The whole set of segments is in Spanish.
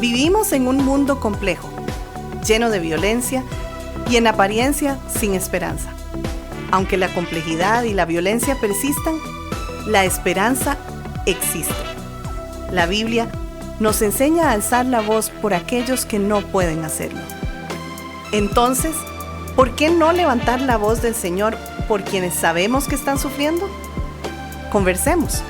Vivimos en un mundo complejo, lleno de violencia y en apariencia sin esperanza. Aunque la complejidad y la violencia persistan, la esperanza existe. La Biblia nos enseña a alzar la voz por aquellos que no pueden hacerlo. Entonces, ¿por qué no levantar la voz del Señor por quienes sabemos que están sufriendo? Conversemos.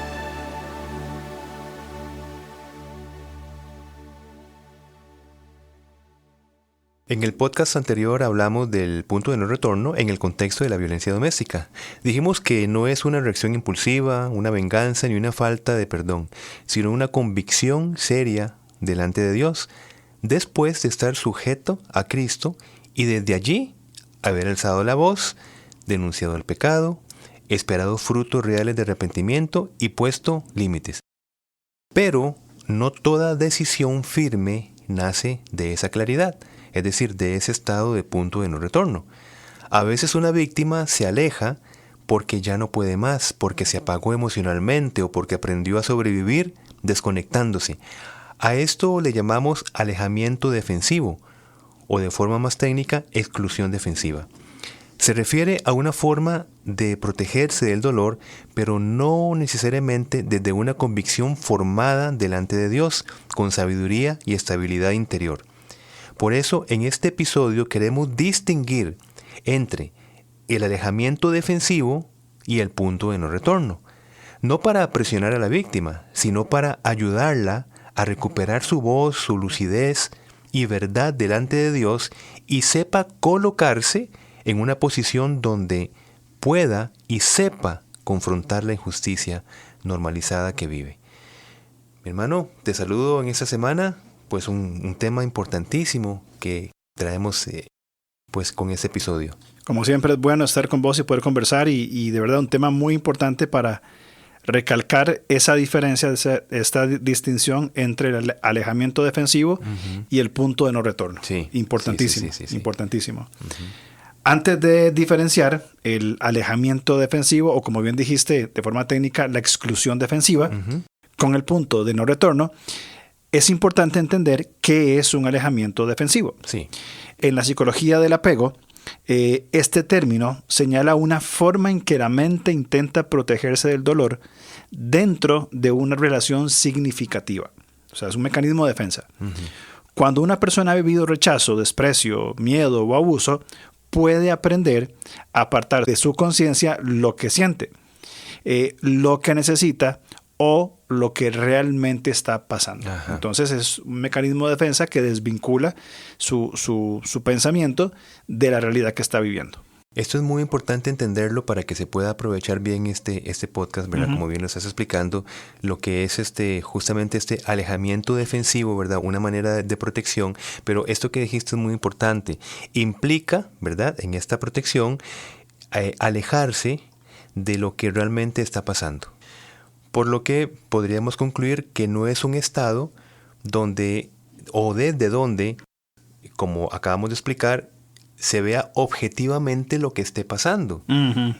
En el podcast anterior hablamos del punto de no retorno en el contexto de la violencia doméstica. Dijimos que no es una reacción impulsiva, una venganza ni una falta de perdón, sino una convicción seria delante de Dios, después de estar sujeto a Cristo y desde allí haber alzado la voz, denunciado el pecado, esperado frutos reales de arrepentimiento y puesto límites. Pero no toda decisión firme nace de esa claridad, es decir, de ese estado de punto de no retorno. A veces una víctima se aleja porque ya no puede más, porque se apagó emocionalmente o porque aprendió a sobrevivir desconectándose. A esto le llamamos alejamiento defensivo o, de forma más técnica, exclusión defensiva. Se refiere a una forma de protegerse del dolor, pero no necesariamente desde una convicción formada delante de Dios, con sabiduría y estabilidad interior. Por eso, en este episodio queremos distinguir entre el alejamiento defensivo y el punto de no retorno. No para presionar a la víctima, sino para ayudarla a recuperar su voz, su lucidez y verdad delante de Dios y sepa colocarse en una posición donde pueda y sepa confrontar la injusticia normalizada que vive. Mi hermano, te saludo en esta semana. Pues un tema importantísimo que traemos pues con este episodio. Como siempre es bueno estar con vos y poder conversar y de verdad un tema muy importante para recalcar esa diferencia, esta distinción entre el alejamiento defensivo y el punto de no retorno. Sí, importantísimo, sí. importantísimo. Antes de diferenciar el alejamiento defensivo o, como bien dijiste de forma técnica, la exclusión defensiva con el punto de no retorno, es importante entender qué es un alejamiento defensivo. Sí. En la psicología del apego, este término señala una forma en que la mente intenta protegerse del dolor dentro de una relación significativa. O sea, es un mecanismo de defensa. Cuando una persona ha vivido rechazo, desprecio, miedo o abuso, puede aprender a apartar de su conciencia lo que siente, lo que necesita o lo que realmente está pasando. Ajá. Entonces es un mecanismo de defensa que desvincula su pensamiento de la realidad que está viviendo. Esto es muy importante entenderlo para que se pueda aprovechar bien este podcast, ¿verdad? Como bien lo estás explicando, lo que es justamente este alejamiento defensivo, ¿verdad? Una manera de protección, pero esto que dijiste es muy importante. Implica, ¿verdad? En esta protección, alejarse de lo que realmente está pasando. Por lo que podríamos concluir que no es un estado donde o desde donde, como acabamos de explicar, se vea objetivamente lo que esté pasando.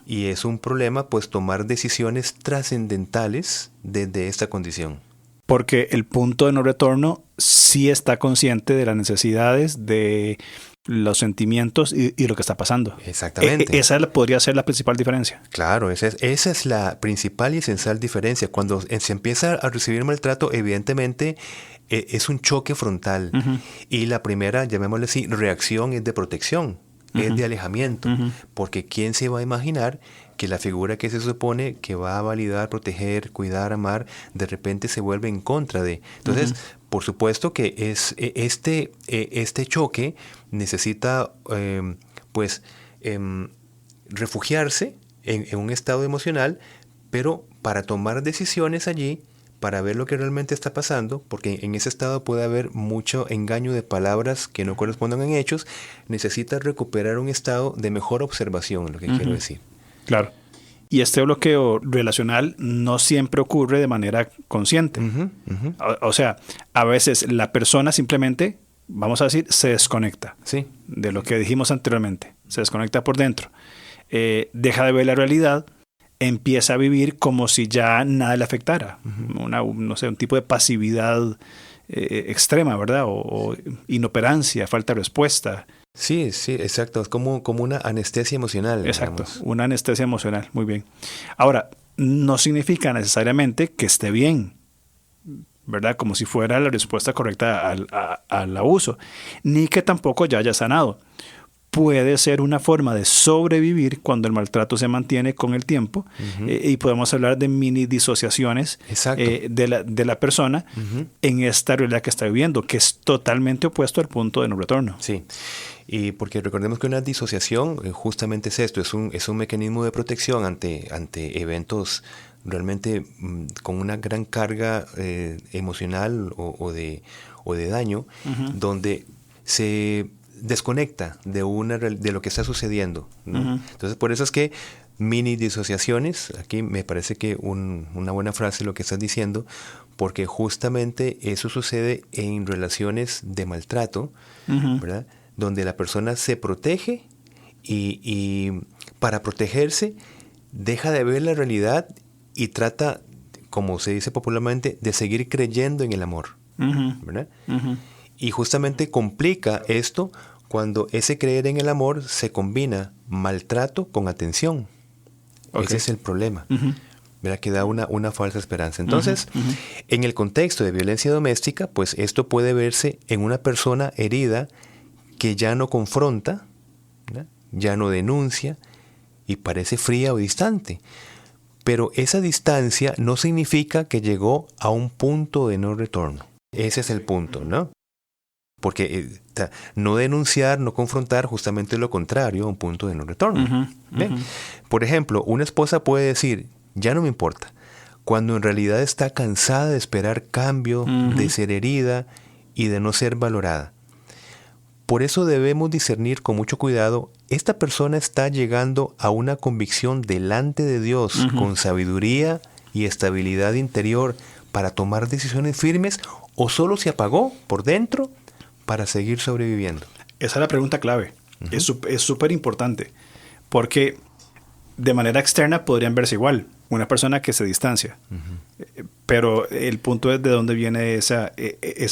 Y es un problema, pues, tomar decisiones trascendentales desde esta condición. Porque el punto de no retorno sí está consciente de las necesidades, de los sentimientos y lo que está pasando. Exactamente. Esa podría ser la principal diferencia. Claro, esa es la principal y esencial diferencia. Cuando se empieza a recibir maltrato, evidentemente es un choque frontal. Y la primera, llamémosle así, reacción es de protección, es de alejamiento. Porque ¿quién se va a imaginar que la figura que se supone que va a validar, proteger, cuidar, amar, de repente se vuelve en contra de? Entonces, por supuesto que este choque necesita refugiarse en un estado emocional, pero para tomar decisiones allí, para ver lo que realmente está pasando, porque en ese estado puede haber mucho engaño de palabras que no correspondan en hechos, necesita recuperar un estado de mejor observación, lo que quiero decir. Claro. Y este bloqueo relacional no siempre ocurre de manera consciente. O sea, a veces la persona simplemente, vamos a decir, se desconecta de lo que dijimos anteriormente. Se desconecta por dentro. Deja de ver la realidad, empieza a vivir como si ya nada le afectara. Un tipo de pasividad extrema, ¿verdad? O inoperancia, falta de respuesta. Sí, exacto. Es como una anestesia emocional. Exacto, digamos. una anestesia emocional. Muy bien. Ahora, no significa necesariamente que esté bien, ¿verdad? Como si fuera la respuesta correcta al abuso, ni que tampoco ya haya sanado. Puede ser una forma de sobrevivir cuando el maltrato se mantiene con el tiempo, y podemos hablar de mini disociaciones de la persona en esta realidad que está viviendo, que es totalmente opuesto al punto de no retorno. Sí, y porque recordemos que una disociación justamente es esto, es un mecanismo de protección ante eventos realmente con una gran carga emocional o de daño, donde se desconecta de lo que está sucediendo, ¿no? Entonces, por eso es que mini disociaciones, aquí me parece que una buena frase lo que estás diciendo, porque justamente eso sucede en relaciones de maltrato, ¿verdad? Donde la persona se protege y para protegerse deja de ver la realidad y trata, como se dice popularmente, de seguir creyendo en el amor, ¿verdad? Y justamente complica esto cuando ese creer en el amor se combina maltrato con atención. Ese es el problema. ¿Verdad? Que da una falsa esperanza. Entonces, en el contexto de violencia doméstica, pues esto puede verse en una persona herida que ya no confronta, ¿verdad? Ya no denuncia y parece fría o distante. Pero esa distancia no significa que llegó a un punto de no retorno. Ese es el punto, ¿no? Porque no denunciar, no confrontar, justamente lo contrario a un punto de no retorno. Por ejemplo, una esposa puede decir, ya no me importa, cuando en realidad está cansada de esperar cambio, de ser herida y de no ser valorada. Por eso debemos discernir con mucho cuidado, esta persona está llegando a una convicción delante de Dios con sabiduría y estabilidad interior para tomar decisiones firmes, o solo se apagó por dentro para seguir sobreviviendo. Esa es la pregunta clave. Es súper importante, porque de manera externa podrían verse igual. Una persona que se distancia. Pero el punto es de dónde viene esa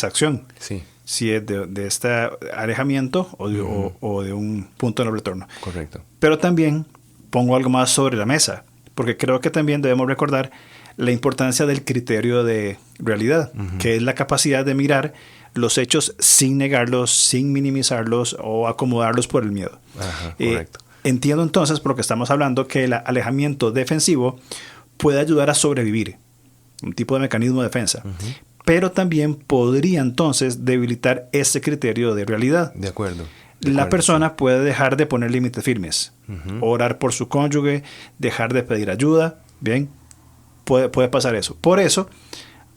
acción. Sí. Si es de este alejamiento o de un punto de no retorno. Correcto. Pero también pongo algo más sobre la mesa, porque creo que también debemos recordar la importancia del criterio de realidad, que es la capacidad de mirar los hechos sin negarlos, sin minimizarlos o acomodarlos por el miedo. Correcto. Entiendo entonces, por lo que estamos hablando, que el alejamiento defensivo puede ayudar a sobrevivir, un tipo de mecanismo de defensa, pero también podría entonces debilitar ese criterio de realidad. De acuerdo. La persona puede dejar de poner límites firmes, orar por su cónyuge, dejar de pedir ayuda. Bien, puede pasar eso. Por eso,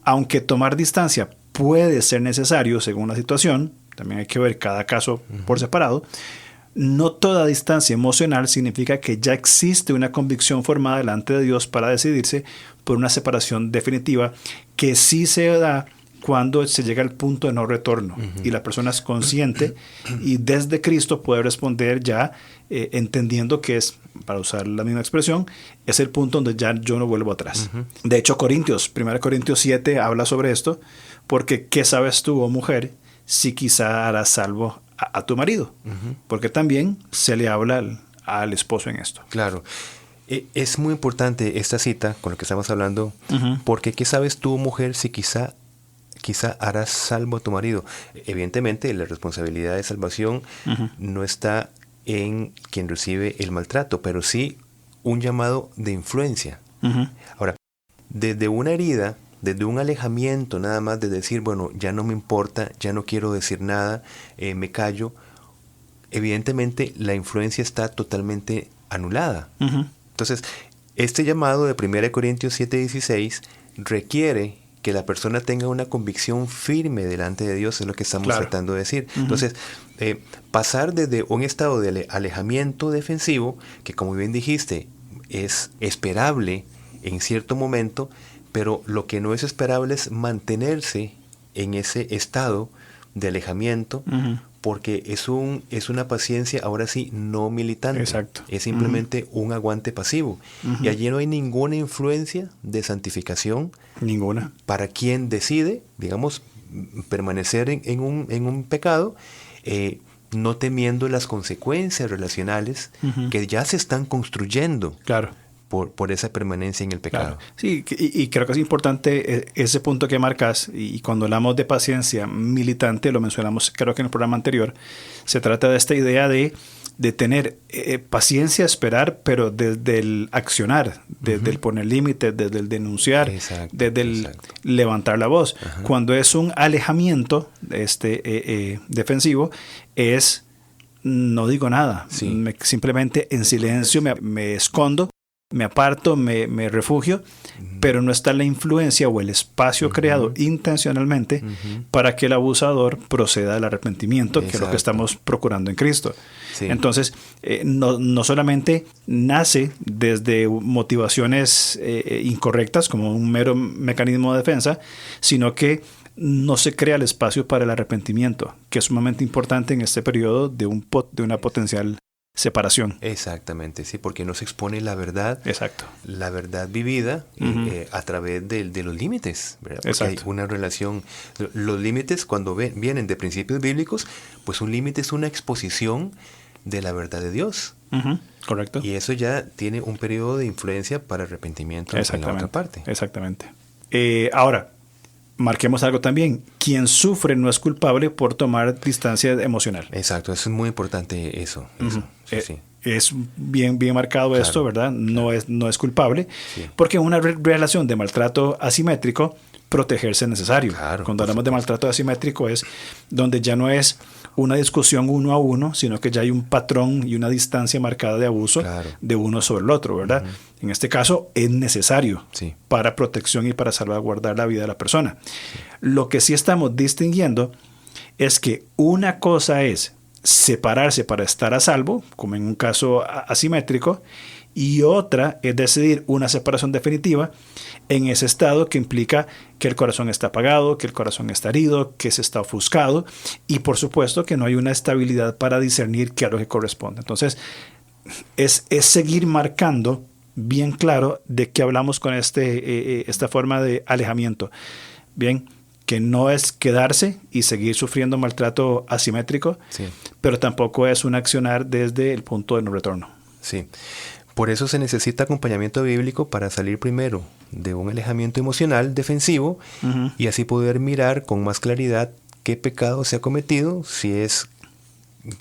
aunque tomar distancia puede ser necesario según la situación, también hay que ver cada caso por separado, no toda distancia emocional significa que ya existe una convicción formada delante de Dios para decidirse por una separación definitiva, que sí se da cuando se llega al punto de no retorno y la persona es consciente y desde Cristo puede responder ya entendiendo que es, para usar la misma expresión, es el punto donde ya yo no vuelvo atrás. De hecho, 1 Corintios 7 habla sobre esto, porque ¿qué sabes tú, oh mujer, si quizá harás salvo a tu marido? Porque también se le habla al esposo en esto. Claro. Es muy importante esta cita con lo que estamos hablando, porque ¿qué sabes tú, mujer, si quizá harás salvo a tu marido? Evidentemente, la responsabilidad de salvación no está en quien recibe el maltrato, pero sí un llamado de influencia. Ahora, desde una herida, desde un alejamiento nada más, de decir, bueno, ya no me importa, ya no quiero decir nada, me callo, evidentemente la influencia está totalmente anulada. Entonces, este llamado de 1 Corintios 7:16 requiere que la persona tenga una convicción firme delante de Dios, es lo que estamos tratando de decir. Entonces, pasar desde un estado de alejamiento defensivo, que como bien dijiste, es esperable en cierto momento, pero lo que no es esperable es mantenerse en ese estado de alejamiento, porque es una paciencia, ahora sí, no militante. Exacto. Es simplemente un aguante pasivo. Y allí no hay ninguna influencia de santificación. Ninguna. Para quien decide, digamos, permanecer en un pecado, no temiendo las consecuencias relacionales que ya se están construyendo. Claro. Por esa permanencia en el pecado. Claro. Sí, y creo que es importante ese punto que marcas, y cuando hablamos de paciencia militante, lo mencionamos creo que en el programa anterior, se trata de esta idea de tener paciencia, esperar, pero desde el accionar, desde el poner límites, desde el denunciar, desde el levantar la voz. Cuando es un alejamiento defensivo, es no digo nada, simplemente en silencio me escondo, me aparto, me refugio, pero no está la influencia o el espacio creado intencionalmente para que el abusador proceda al arrepentimiento, que es lo que estamos procurando en Cristo. Sí. Entonces, no solamente nace desde motivaciones incorrectas, como un mero mecanismo de defensa, sino que no se crea el espacio para el arrepentimiento, que es sumamente importante en este periodo de una potencial separación. Exactamente, sí, porque no se expone la verdad, la verdad vivida a través de los límites, ¿verdad? Porque hay una relación, los límites cuando vienen de principios bíblicos, pues un límite es una exposición de la verdad de Dios. Correcto. Y eso ya tiene un periodo de influencia para arrepentimiento en la otra parte. Exactamente. Ahora, marquemos algo también. Quien sufre no es culpable por tomar distancia emocional. Exacto, eso es muy importante eso. Sí. Es bien marcado esto, ¿verdad? No es culpable, porque en una relación de maltrato asimétrico, protegerse es necesario. Cuando hablamos de maltrato asimétrico es donde ya no es una discusión uno a uno, sino que ya hay un patrón y una distancia marcada de abuso de uno sobre el otro, ¿verdad? En este caso es necesario para protección y para salvaguardar la vida de la persona. Lo que sí estamos distinguiendo es que una cosa es separarse para estar a salvo, como en un caso asimétrico, y otra es decidir una separación definitiva en ese estado que implica que el corazón está apagado, que el corazón está herido, que se está ofuscado y por supuesto que no hay una estabilidad para discernir qué es lo que corresponde. Entonces es seguir marcando bien claro de qué hablamos con esta forma de alejamiento. Bien, que no es quedarse y seguir sufriendo maltrato asimétrico, pero tampoco es un accionar desde el punto de no retorno. Sí. Por eso se necesita acompañamiento bíblico para salir primero de un alejamiento emocional defensivo y así poder mirar con más claridad qué pecado se ha cometido, si es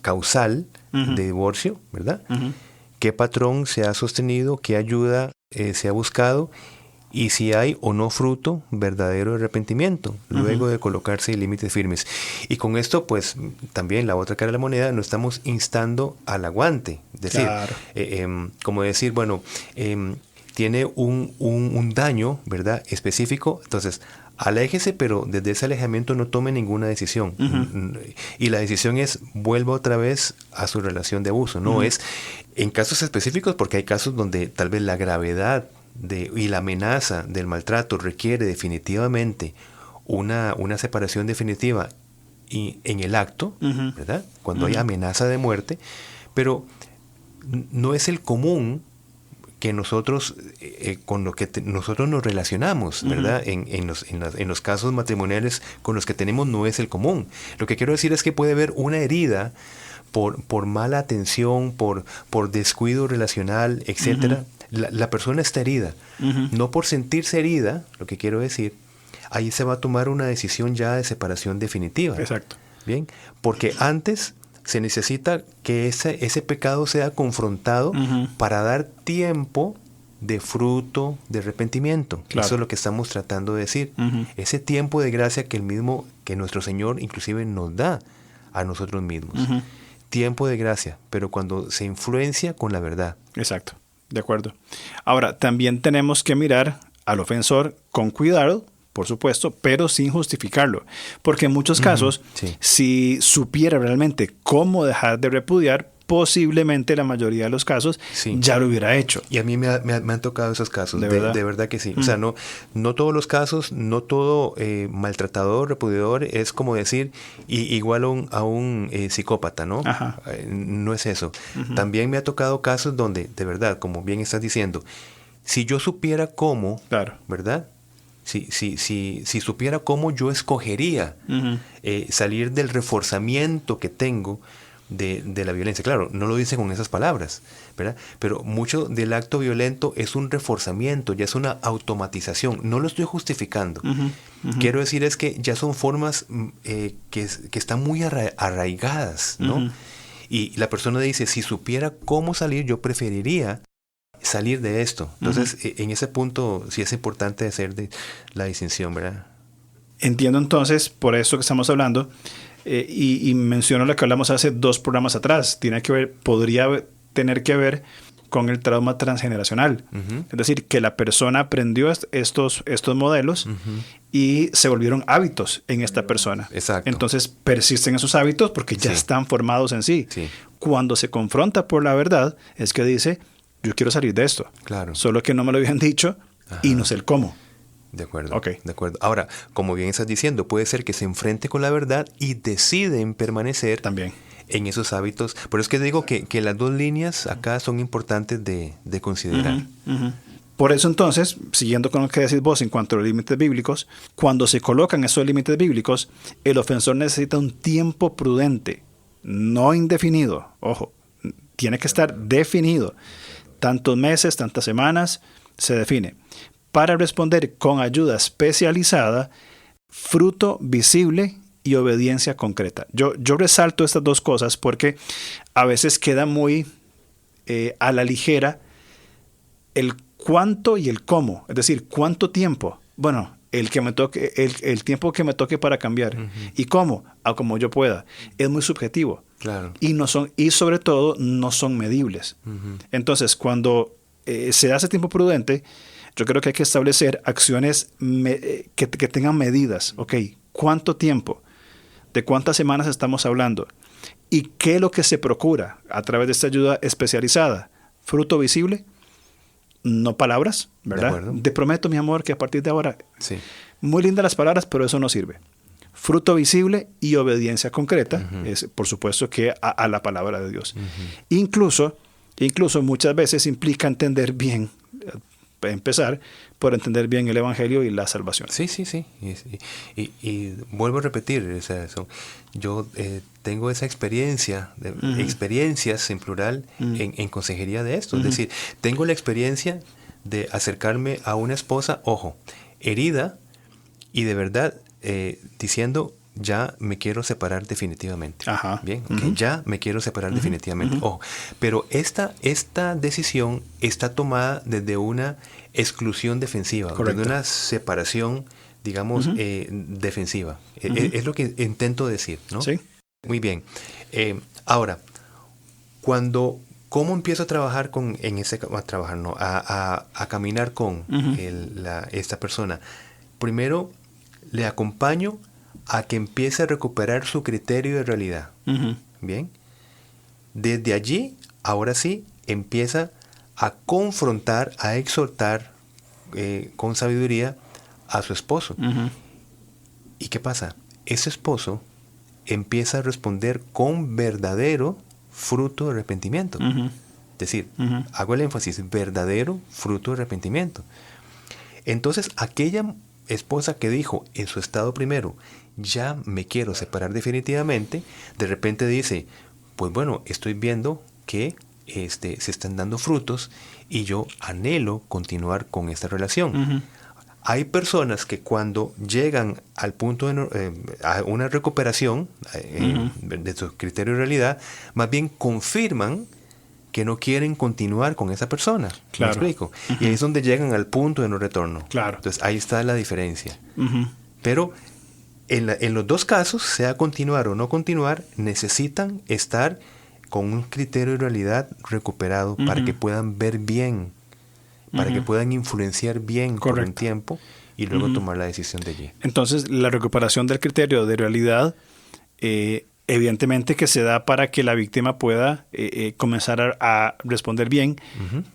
causal de divorcio, ¿verdad? Qué patrón se ha sostenido, qué ayuda se ha buscado y si hay o no fruto verdadero de arrepentimiento, luego de colocarse límites firmes. Y con esto, pues, también la otra cara de la moneda, no estamos instando al aguante. Es decir, como decir, bueno, tiene un daño, ¿verdad?, específico, entonces, aléjese, pero desde ese alejamiento no tome ninguna decisión. Y la decisión es, vuelva otra vez a su relación de abuso. No es en casos específicos, porque hay casos donde tal vez la gravedad y la amenaza del maltrato requiere definitivamente una separación definitiva y en el acto, ¿verdad? Cuando hay amenaza de muerte, pero no es el común que nosotros con lo que nosotros nos relacionamos, ¿verdad? En los casos matrimoniales con los que tenemos no es el común. Lo que quiero decir es que puede haber una herida por mala atención, por descuido relacional, etcétera. La persona está herida. No por sentirse herida, lo que quiero decir, ahí se va a tomar una decisión ya de separación definitiva. Exacto. Bien, porque antes se necesita que ese pecado sea confrontado para dar tiempo de fruto de arrepentimiento. Claro. Eso es lo que estamos tratando de decir. Ese tiempo de gracia que nuestro Señor inclusive nos da a nosotros mismos. Tiempo de gracia, pero cuando se influencia con la verdad. Exacto. De acuerdo. Ahora, también tenemos que mirar al ofensor con cuidado, por supuesto, pero sin justificarlo. Porque en muchos casos, si supiera realmente cómo dejar de repudiar, posiblemente la mayoría de los casos ya lo hubiera hecho. Y a mí me han tocado esos casos, de verdad que sí. O sea, no todos los casos, no todo maltratador, repudiador es como decir igual a un psicópata, ¿no? No es eso. También me ha tocado casos donde, de verdad, como bien estás diciendo, si yo supiera cómo, ¿verdad? Si supiera cómo yo escogería salir del reforzamiento que tengo de la violencia. Claro, no lo dice con esas palabras, ¿verdad? Pero mucho del acto violento es un reforzamiento, ya es una automatización. No lo estoy justificando. Quiero decir es que ya son formas que están muy arraigadas, ¿no? Y la persona dice, si supiera cómo salir, yo preferiría salir de esto. Entonces, en ese punto sí es importante hacer la distinción, ¿verdad? Entiendo entonces, por eso que estamos hablando, y menciono lo que hablamos hace 2 programas atrás, podría tener que ver con el trauma transgeneracional. Es decir, que la persona aprendió estos modelos y se volvieron hábitos en esta persona. Exacto. Entonces persisten esos hábitos porque ya están formados en sí. Cuando se confronta por la verdad, es que dice, yo quiero salir de esto. Claro. Solo que no me lo habían dicho y no sé el cómo. De acuerdo. Okay. De acuerdo. Ahora, como bien estás diciendo, puede ser que se enfrente con la verdad y deciden permanecer también en esos hábitos. Por eso es que digo que las 2 líneas acá son importantes de considerar. Por eso entonces, siguiendo con lo que decís vos en cuanto a los límites bíblicos, cuando se colocan esos límites bíblicos, el ofensor necesita un tiempo prudente, no indefinido. Ojo, tiene que estar definido. Tantos meses, tantas semanas, se define. Para responder con ayuda especializada, fruto visible y obediencia concreta. Yo resalto estas 2 cosas porque a veces queda muy a la ligera el cuánto y el cómo. Es decir, ¿cuánto tiempo? Bueno, el tiempo que me toque para cambiar. ¿Y cómo? A como yo pueda. Es muy subjetivo. Claro. Y sobre todo no son medibles. Entonces, cuando se da ese tiempo prudente, yo creo que hay que establecer acciones que tengan medidas. Ok, ¿cuánto tiempo? ¿De cuántas semanas estamos hablando? ¿Y qué es lo que se procura a través de esta ayuda especializada? ¿Fruto visible? No palabras, ¿verdad? Te prometo, mi amor, que a partir de ahora... Sí. Muy lindas las palabras, pero eso no sirve. Fruto visible y obediencia concreta, es por supuesto que a la palabra de Dios. Incluso muchas veces implica entender bien, empezar por entender bien el Evangelio y la salvación. Sí. Y vuelvo a repetir, yo tengo esa experiencia, experiencias en plural, en consejería de esto. Es decir, tengo la experiencia de acercarme a una esposa, ojo, herida, y de verdad diciendo, ya me quiero separar definitivamente. Bien, okay, ya me quiero separar definitivamente. Ojo, pero esta decisión está tomada desde una exclusión defensiva, desde una separación, digamos, defensiva. Es lo que intento decir, ¿no? Sí. Muy bien. Ahora, ¿cómo empiezo a trabajar a caminar con esta persona? Primero, le acompaño a que empiece a recuperar su criterio de realidad. Bien. Desde allí, ahora sí, empieza a confrontar, a exhortar con sabiduría a su esposo. ¿Y qué pasa? Ese esposo empieza a responder con verdadero fruto de arrepentimiento. Es decir, hago el énfasis, verdadero fruto de arrepentimiento. Entonces, aquella esposa que dijo en su estado primero, ya me quiero separar definitivamente, de repente dice, pues bueno, estoy viendo que se están dando frutos y yo anhelo continuar con esta relación. Hay personas que cuando llegan al punto a una recuperación de su criterio de realidad, más bien confirman que no quieren continuar con esa persona. Claro. ¿Me explico? Y ahí es donde llegan al punto de no retorno. Claro. Entonces ahí está la diferencia. Pero en los 2 casos, sea continuar o no continuar, necesitan estar con un criterio de realidad recuperado para que puedan ver bien, para que puedan influenciar bien por un tiempo y luego tomar la decisión de allí. Entonces, la recuperación del criterio de realidad evidentemente que se da para que la víctima pueda comenzar a responder bien,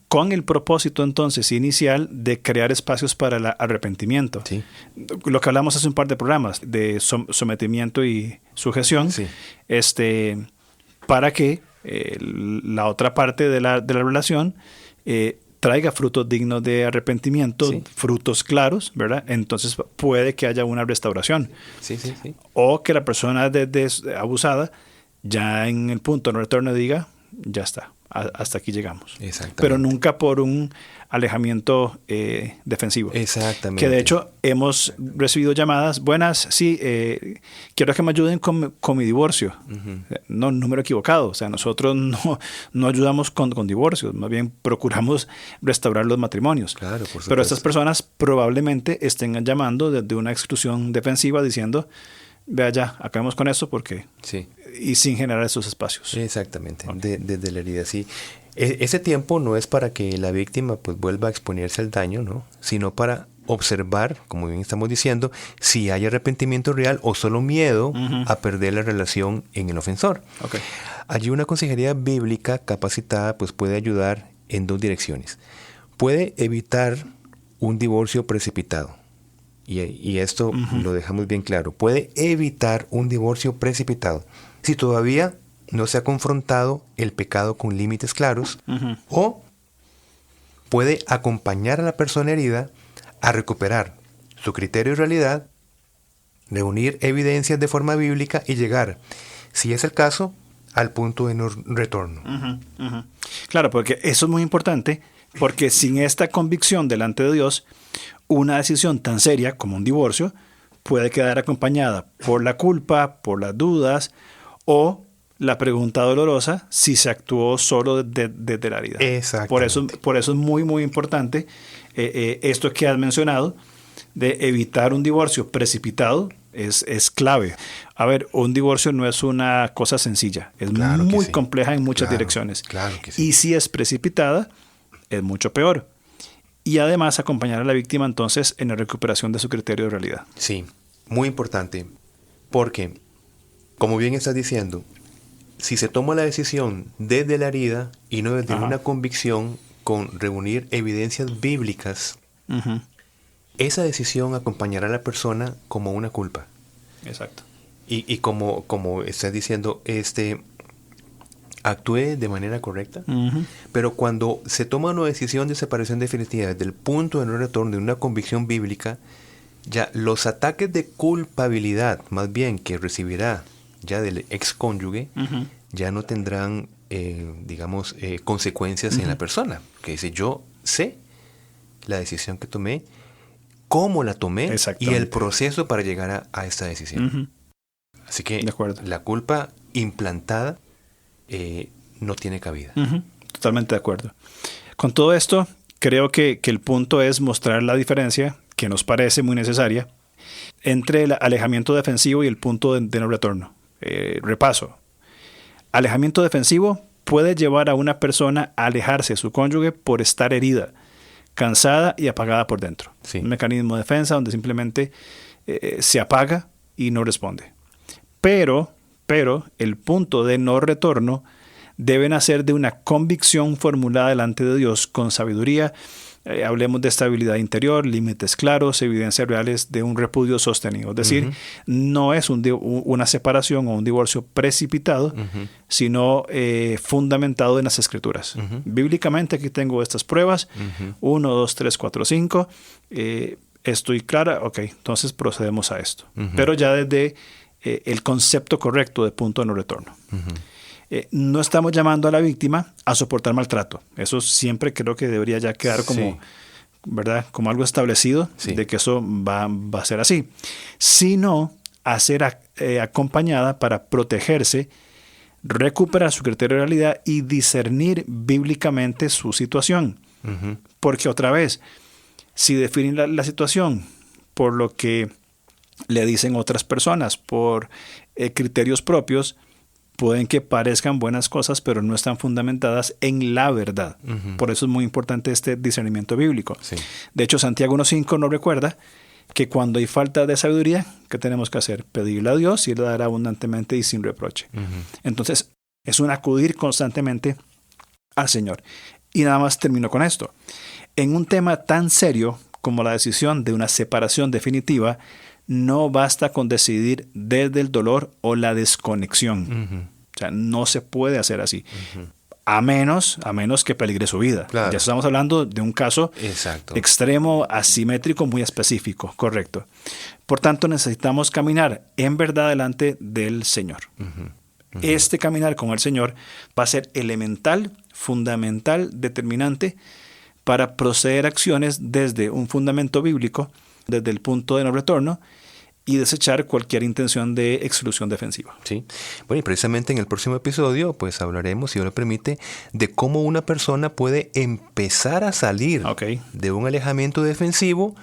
con el propósito entonces inicial de crear espacios para el arrepentimiento. Sí. Lo que hablamos hace un par de programas de sometimiento y sujeción, para que la otra parte de la relación traiga frutos dignos de arrepentimiento, Sí. frutos claros, ¿verdad? Entonces puede que haya una restauración. Sí, sí, sí. O que la persona abusada ya en el punto de no retorno diga, ya está, hasta aquí llegamos. Exactamente. Pero nunca por un alejamiento defensivo. Exactamente. Que de hecho hemos recibido llamadas, buenas, sí, quiero que me ayuden con mi divorcio. No, número equivocado. O sea, nosotros no ayudamos con divorcios, más bien procuramos restaurar los matrimonios. Claro, por supuesto. Pero estas personas probablemente estén llamando desde una exclusión defensiva diciendo, vea ya, acabemos con esto porque... Sí. Y sin generar esos espacios. Exactamente, Okay. desde la herida, sí. Ese tiempo no es para que la víctima pues vuelva a exponerse al daño, ¿no? Sino para observar, como bien estamos diciendo, si hay arrepentimiento real o solo miedo a perder la relación en el ofensor. Okay. Allí una consejería bíblica capacitada pues puede ayudar en dos direcciones. Puede evitar un divorcio precipitado. Y esto lo dejamos bien claro. Puede evitar un divorcio precipitado si todavía no se ha confrontado el pecado con límites claros, o puede acompañar a la persona herida a recuperar su criterio y realidad, reunir evidencias de forma bíblica y llegar, si es el caso, al punto de no retorno. Claro, porque eso es muy importante, porque sin esta convicción delante de Dios, una decisión tan seria como un divorcio puede quedar acompañada por la culpa, por las dudas o la pregunta dolorosa si se actuó solo desde la herida. Exactamente. Por eso es muy, muy importante esto que has mencionado de evitar un divorcio precipitado. Es clave. A ver, un divorcio no es una cosa sencilla. Es Claro que muy sí. compleja en muchas Claro, direcciones. claro que sí. Y si es precipitada, es mucho peor. Y además acompañar a la víctima entonces en la recuperación de su criterio de realidad. Sí, muy importante, porque, como bien estás diciendo, si se toma la decisión desde la herida y no desde una convicción con reunir evidencias bíblicas, esa decisión acompañará a la persona como una culpa. Exacto. Y como estás diciendo, actúe de manera correcta. Pero cuando se toma una decisión de separación definitiva desde el punto de no retorno de una convicción bíblica, ya los ataques de culpabilidad, más bien que recibirá ya del excónyuge, ya no tendrán, consecuencias en la persona. Que dice, yo sé la decisión que tomé, cómo la tomé y el proceso para llegar a esta decisión. Así que la culpa implantada no tiene cabida. Totalmente de acuerdo. Con todo esto, creo que el punto es mostrar la diferencia, que nos parece muy necesaria, entre el alejamiento defensivo y el punto de no retorno. Repaso. Alejamiento defensivo puede llevar a una persona a alejarse de su cónyuge por estar herida, cansada y apagada por dentro. Sí. Un mecanismo de defensa donde simplemente se apaga y no responde. Pero el punto de no retorno debe nacer de una convicción formulada delante de Dios con sabiduría. Hablemos de estabilidad interior, límites claros, evidencias reales de un repudio sostenido. Es decir, no es una separación o un divorcio precipitado, sino fundamentado en las Escrituras. Bíblicamente aquí tengo estas pruebas, 1, 2, 3, 4, 5. Estoy clara, ok, entonces procedemos a esto. Pero ya desde el concepto correcto de punto de no retorno. No estamos llamando a la víctima a soportar maltrato. Eso siempre creo que debería ya quedar como, ¿verdad? Como algo establecido de que eso va a ser así. Sino a ser acompañada para protegerse, recuperar su criterio de realidad y discernir bíblicamente su situación. Porque otra vez, si definen la situación por lo que le dicen otras personas, por criterios propios, pueden que parezcan buenas cosas, pero no están fundamentadas en la verdad. Por eso es muy importante este discernimiento bíblico. Sí. De hecho, Santiago 1.5 nos recuerda que cuando hay falta de sabiduría, ¿qué tenemos que hacer? Pedirle a Dios y Él le dará abundantemente y sin reproche. Entonces, es un acudir constantemente al Señor. Y nada más termino con esto. En un tema tan serio como la decisión de una separación definitiva, no basta con decidir desde el dolor o la desconexión. O sea, no se puede hacer así. a menos que peligre su vida. Claro. Ya estamos hablando de un caso Exacto. extremo, asimétrico, muy específico, correcto. Por tanto, necesitamos caminar en verdad delante del Señor. Este caminar con el Señor va a ser elemental, fundamental, determinante para proceder a acciones desde un fundamento bíblico, desde el punto de no retorno, y desechar cualquier intención de exclusión defensiva. Sí. Bueno, y precisamente en el próximo episodio, pues hablaremos, si Dios lo permite, de cómo una persona puede empezar a salir de un alejamiento defensivo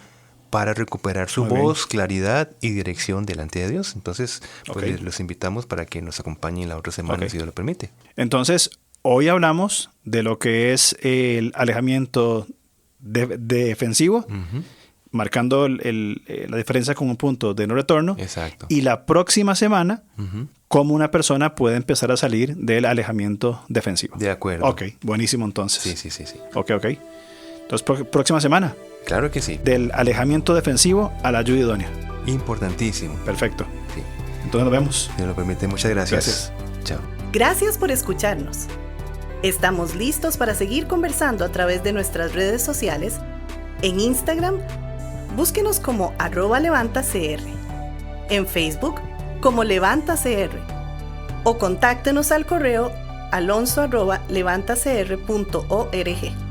para recuperar su voz, claridad y dirección delante de Dios. Entonces, pues los invitamos para que nos acompañen la otra semana, si Dios lo permite. Entonces, hoy hablamos de lo que es el alejamiento defensivo, marcando la diferencia con un punto de no retorno. Exacto. Y la próxima semana, cómo una persona puede empezar a salir del alejamiento defensivo. De acuerdo. Ok, buenísimo entonces. Sí. Ok. Entonces, próxima semana. Claro que sí. Del alejamiento defensivo a la ayuda idónea. Importantísimo. Perfecto. Sí. Entonces nos vemos. Si Dios lo permite, muchas gracias. Chao. Gracias por escucharnos. Estamos listos para seguir conversando a través de nuestras redes sociales. En Instagram, búsquenos como @levantacr. En Facebook, como LevantaCR. O contáctenos al correo alonso@levantacr.org.